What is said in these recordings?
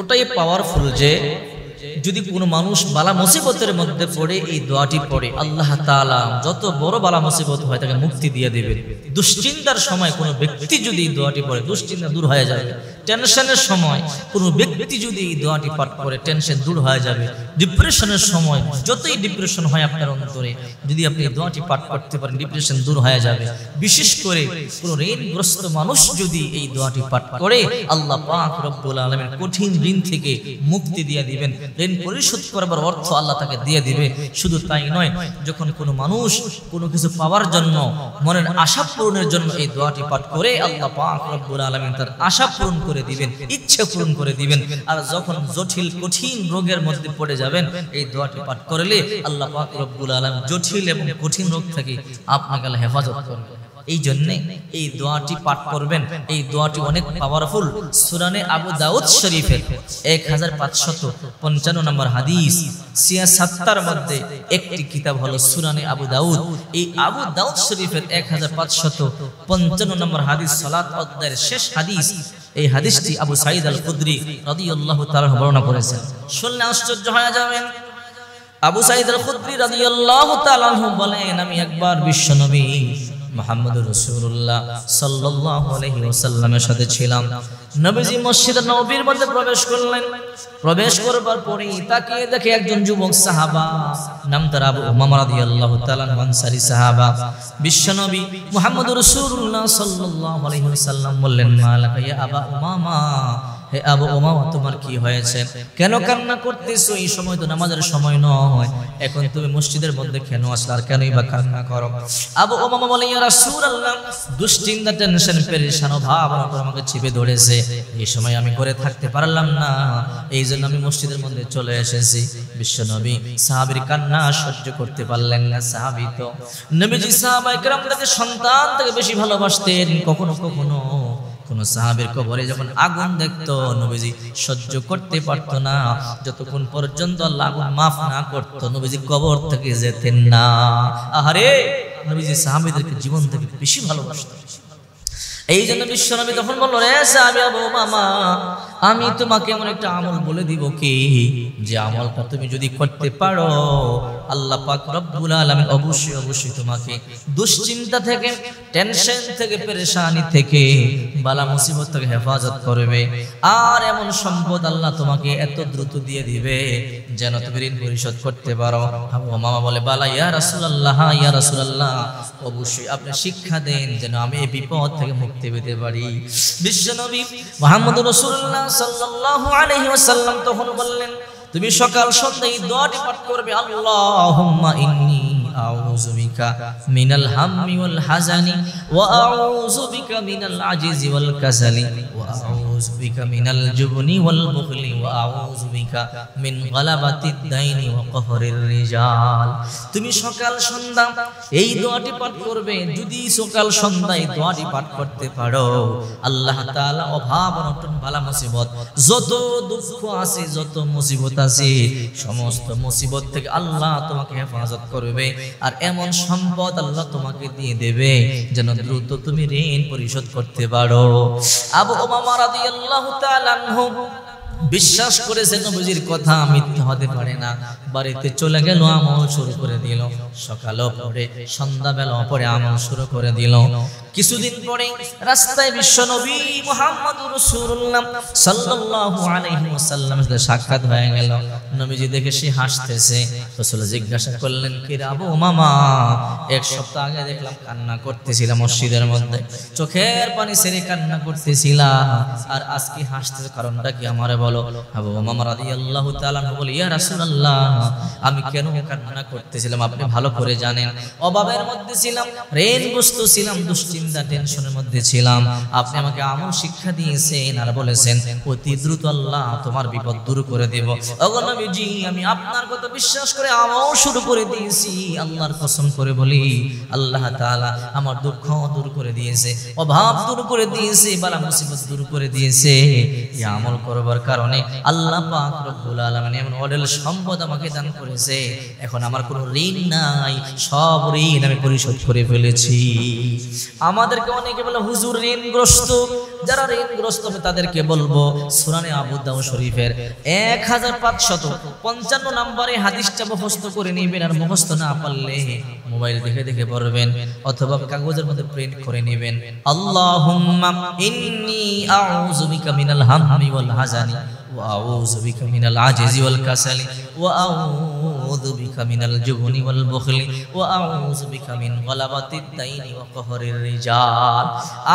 এতটাই পাওয়ারফুল যে যদি কোনো মানুষ বালা মুসিবতের মধ্যে পড়ে এই দোয়াটি পড়ে, আল্লাহ তাআলা যত বড় বালা মুসিবত হয় তাকে মুক্তি দিয়ে দেবেন। দুশ্চিন্তার সময় কোনো ব্যক্তি যদি এই দোয়াটি পড়ে দুশ্চিন্তা দূর হয়ে যাবে। টেনশনের সময় কোনো ব্যক্তি যদি এই দোয়াটি পাঠ করে টেনশন দূর হয়ে যাবে। ডিপ্রেশনের সময় যতই ডিপ্রেশন হয় আপনার অন্তরে, যদি আপনি এই দোয়াটি পাঠ করতে পারেন ডিপ্রেশন দূর হয়ে যাবে। বিশেষ করে কোনো ঋণগ্রস্ত মানুষ যদি এই দোয়াটি পাঠ করে, আল্লাহ পাক রব্বুল আলামিন কঠিন ঋণ থেকে মুক্তি দিয়ে দিবেন। ঋণ পরিশোধ করবার অর্থ আল্লাহ তাকে দিয়ে দিবে। শুধু তাই নয়, যখন কোনো মানুষ কোনো কিছু পাওয়ার জন্য, মনের আশা পূরণের জন্য এই দোয়াটি পাঠ করে, আল্লাহ পাক রব্বুল আলামিন তার আশা পূরণ করে দিবেন, ইচ্ছা পূরণ করে দিবেন। আর যখন জটিল কঠিন রোগের মধ্যে পড়ে যাবেন, এই দোয়াটি পাঠ করলে আল্লাহ পাক রব্বুল আলামিন জটিল এবং কঠিন রোগ থেকে আপনাকে আল্লাহ হেফাজত করবেন। এই জন্য এই দোয়াটি পাঠ করবেন। এই দোয়াটি অনেক পাওয়ারফুল। সুনানে আবু দাউদ শরীফের 1555 নম্বর হাদিস, ৭৬ মধ্যে একটি কিতাব হলো সুনানে আবু দাউদ। এই আবু দাউদ শরীফের 1555 নম্বর হাদিস সালাত অধ্যায়ের শেষ হাদিস। এই হাদিসটি আবু সাঈদ আল খুদরি রাদিয়াল্লাহু তাআলা বর্ণনা করেছেন। শুনলে আশ্চর্য হয়ে যাবেন। আবু সাঈদ আল খুদরি রাদিয়াল্লাহু তাআলা বলেন, আমি একবার বিশ্বনবী মুহাম্মদুর রাসূলুল্লাহ সাল্লাল্লাহু আলাইহি ওয়াসাল্লামের সাথে ছিলাম। নবীজি মসজিদ নববীর মধ্যে প্রবেশ করলেন। প্রবেশ করবার পরে তাকিয়ে দেখে একজন যুবক সাহাবা, নাম তার আবু উমামা রাদিয়াল্লাহু তাআলা আনসারী সাহাবা। বিশ্বনবী মুহাম্মদুর রাসূলুল্লাহ সাল্লাল্লাহু আলাইহি ওয়াসাল্লাম বললেন, মালাকা ইয়া আবা উমামা, হে আবু উমামা তোমার কি হয়েছে? কেন কান্না করতেছো? এই সময় তো নামাজের সময় নয়, এখন তুমি মসজিদের মধ্যে কেন আসলে, আর কেনই বা কান্না করো? আবু উমামা বলে, ইয়া রাসূলুল্লাহ, দুশ্চিন্তা, টেনশন, পেরেশান, ভাবনা আমাকে চেপে ধরেছে। এই সময় আমি ঘরে থাকতে পারলাম না, এই জন্য আমি মসজিদের মধ্যে চলে এসেছি। বিশ্বনবী সাহাবীর কান্না সহ্য করতে পারলেন না। সাহাবী তো নবীজি সাহাবায়ে কেরামকে সন্তান থেকে বেশি ভালোবাসতেন। কখনো কখনো কোন সাহাবীর কবরে যখন আগুন দেখতো, নবীজি সহ্য করতে পারতো না। যতক্ষণ পর্যন্ত আল্লাহ আগুন মাফ না করতো, নবীজি কবর থেকে যেতেন না। আহারে, নবীজি সাহাবীদেরকে জীবন থেকে বেশি ভালোবাসতেন। এই জন্য বিশ্বনবী তখন বলল, রে সাহাবী আবু উমামা, আমি তোমাকে এমন একটা আমল বলে দিব কি, যে আমলটা তুমি যদি করতে পারো, আল্লাহ পাক রব্বুল আলামিন অবশ্যই অবশ্যই তোমাকে দুশ্চিন্তা থেকে, টেনশন থেকে, পেরেশানি থেকে, বালা মুসিবত থেকে হেফাজত করবে। আর এমন সম্পদ আল্লাহ তোমাকে এত দ্রুত দিয়ে দিবে যেন তুমি ঋণ পরিশোধ করতে পারো। আবু উমামা বলে, বালা ইয়া রাসূলুল্লাহ, ইয়া রাসূলুল্লাহ, অবশ্যই আপনি শিক্ষা দেন যেন আমি এই বিপদ থেকে মুক্তি পেতে পারি। বিশ্বনবী মুহাম্মদুর রাসূলুল্লাহ সাল্লাল্লাহু আলাইহি ওয়াসাল্লাম তখন বললেন, তুমি সকাল সন্ধ্যা এই দোয়াটি পাঠ করবে, আল্লাহুম্মা ইন্নী আউযু বিকা মিনাল হাম্মি ওয়াল হাযানি ওয়া আউযু বিকা মিনাল আজিজি ওয়াল কাসালি ওয়া আউযু বিকা মিনাল জুবনি ওয়াল বুখলি ওয়া আউযু বিকা মিন গালাবাতিদ দাইনি ওয়া কহরির রিজাল। তুমি সকাল সন্ধ্যা এই দোয়াটি পাঠ করবে। যদি সকাল সন্ধ্যা এই দোয়াটি পাঠ করতে পারো, আল্লাহ তাআলা অভাব অনটন বালা মুসিবত, যত দুঃখ আছে, যত মুসিবত আছে, সমস্ত মুসিবত থেকে আল্লাহ তোমাকে হেফাজত করবে। আর এমন সম্পদ আল্লাহ তোমাকে দিয়ে দেবে যেন দ্রুত তুমি ঋণ পরিশোধ করতে পারো। আবু উমামা রাদিয়াল্লাহু তাআলা আনহু বিশ্বাস করেছে নবীজির কথা মিথ্যা হতে পারে না। বাড়িতে চলে গেল, আমল শুরু করে দিল। সকালও পড়ে, সন্ধ্যাবেলা পড়ে আমল শুরু করে দিল। কিছুদিন পরে রাস্তায় বিশ্বনবী মুহাম্মদুর রাসূলুল্লাহ সাল্লাল্লাহু আলাইহি ওয়াসাল্লামের সাথে সাক্ষাৎ হয়ে গেল। নবীজি দেখে সে হাসতেছে। রাসূল জিজ্ঞাসা করলেন, কি রে আবু উমামা, এক সপ্তাহ আগে দেখলাম কান্না করতেছিলাম মসজিদের মধ্যে, চোখের পানি ছেড়ে কান্না করতেছিলা, আর আজকে হাসতেছ, কারণটা কি আমারে বলো। আবু উমামা রাদিয়াল্লাহু তাআলা বলে, ইয়া রাসূলুল্লাহ, আমি কেন কান্না করতেছিলাম আপনি ভালো করে জানেন। অভাবের মধ্যে ছিলাম, ঋণগ্রস্ত ছিলাম, দুশ্চিন্তা টেনশনের মধ্যে ছিলাম। আপনি আমাকে আমল শিক্ষা দিয়েছেন আর বলেছেন অতি দ্রুত আল্লাহ তোমার বিপদ দূর করে দেব। ওগো নবীজি, আমি আপনার কথা বিশ্বাস করে আমল শুরু করে দিয়েছি। আল্লাহর কসম করে বলি, আল্লাহ তাআলা আমার দুঃখ দূর করে দিয়েছে, অভাব দূর করে দিয়েছে, বালা মুসিবত দূর করে দিয়েছে। এই আমল করবার কারণে আল্লাহ পাক রব্বুল আলামিন এমন অঢেল সম্পদ আমাকে দান করেছে। এখন আমার কোনো ঋণ নাই, সব ঋণ আমি পরিশোধ করে ফেলেছি। আমাদেরকে অনেকে বলে হুজুর ঋণগ্রস্ত, যারা ঋণগ্রস্ত হবে তাদেরকে বলবো সুনানে আবু দাউদ শরীফের 1555 নম্বরে হাদিসটা মুখস্থ করে নেবেন। আর মুখস্থ না পারলে মোবাইল দেখে দেখে পড়বেন অথবা কাগজের মধ্যে প্রিন্ট করে নেবেন। আল্লাহুম্মা ইন্নী আউযু বিকা মিনাল হাম্মি ওয়াল হাজানি ওয়া আউযু বিকা মিনাল আজিজি ওয়াল কাসালি ওয়া আউযু বিকা মিনাল জুবনি ওয়াল বুখলি ওয়া আউযু বিকা মিন গলাবাতিদ দাইনি ওয়া কহরির রিজাল।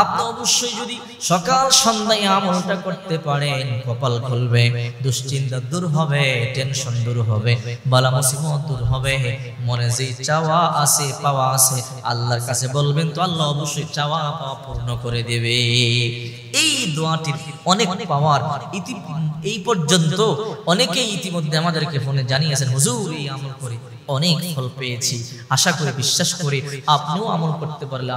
আপনি অবশ্যই যদি সকাল সন্ধ্যায় আমলটা করতে পারেন, কপাল খুলবে, দুশ্চিন্তা দূর হবে, টেনশন দূর হবে, বালা মুসিবত দূর হবে। মনে যে চাওয়া আছে পাওয়া আছে আল্লাহর কাছে বলবেন তো আল্লাহ অবশ্যই চাওয়া পাওয়া পূর্ণ করে দেবে। এই দোয়াটির অনেক পাওয়ার এই পর্যন্ত অনেকেই ইতিমধ্যে আমাদেরকে ফোনে জানিয়েছেন, হুজুর এই আমল করে অনেক ফল পেয়েছি। আশা করি বিশ্বাস করি আপনিও আমল করতে পারলে